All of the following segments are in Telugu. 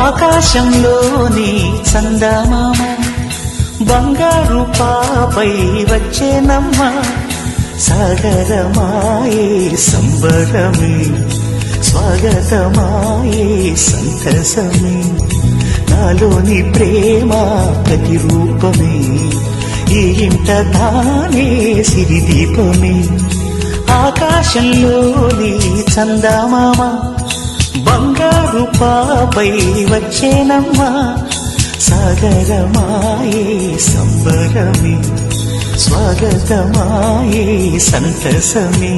ఆకాశంలోని చందమామ బంగారు పాపై వచ్చేనమ్మ సాగరమాయే సంబరమే స్వాగతమాయే సంతసమే నాలోని ప్రేమ ప్రతిరూపమే ఈ ఇంట తానే సిరిదీపమే ఆకాశంలోని చందమామ బంగారు పాపై వచ్చేనమ్మా సాగరమాయే సంబరమే స్వాగతమాయే సంతసమే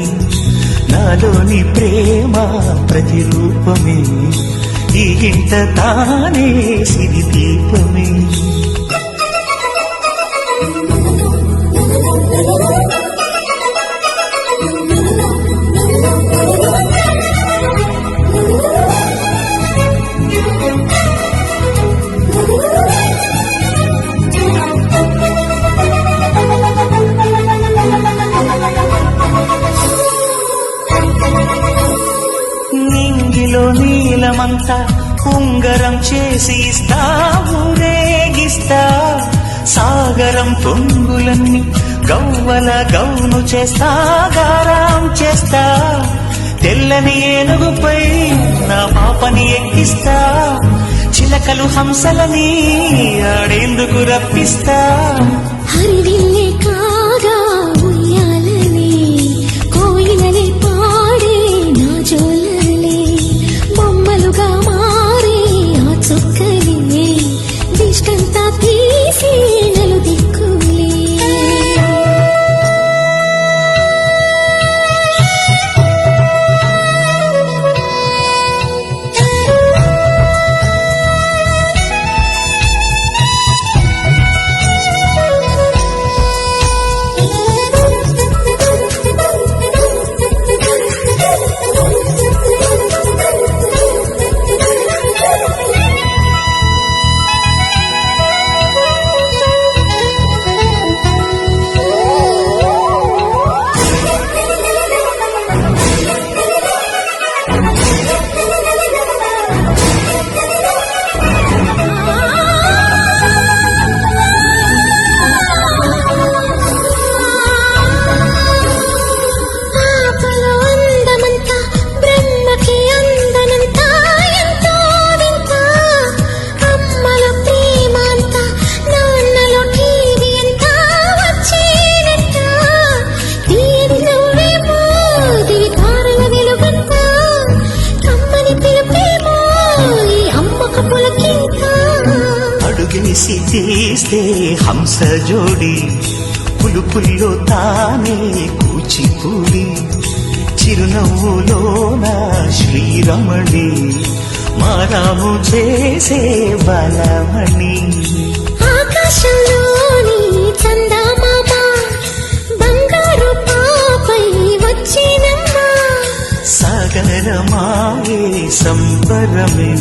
నాలోని ప్రేమ ప్రతిరూపమే ఈ ఇంట తానే సిరిదీపమే నింగిలో నీలమంతా ఉంగరం చేసి ఇస్తా ఊరేగిస్తా సాగరం పొంగులన్నీ గవ్వల గౌను చేస్తా గారాం చేస్తా తెల్లని ఏనుగుపై నా పాపని ఎక్కిస్తా చిలకలు హంసలని ఆడేందుకు రప్పిస్తా హరివిల్లే కాగా ఉయ్యాలనే కోయిలనే పాడే నా జోలలే బొమ్మలుగా మారే ఆ చుక్కలే దిష్టంతా తీసి నలు దిక్కులే అడుగేసి తీస్తే హంస జోడి పులుపుల్లో తానే కూచిపూడి చిరునవ్వులోన శ్రీరమణి మారాము చేసే బలమణి ఆకాశంలోని చందమామ బంగారు పాపై వచ్చినమ్మా సాగరమాయే సంబరమే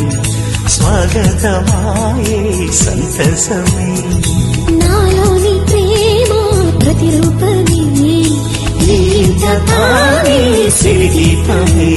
స్వాగతమాయే సంతసమే నాలోని ప్రేమ ప్రతిరూపమే ఈ ఇంట తానే సిరిదీపమే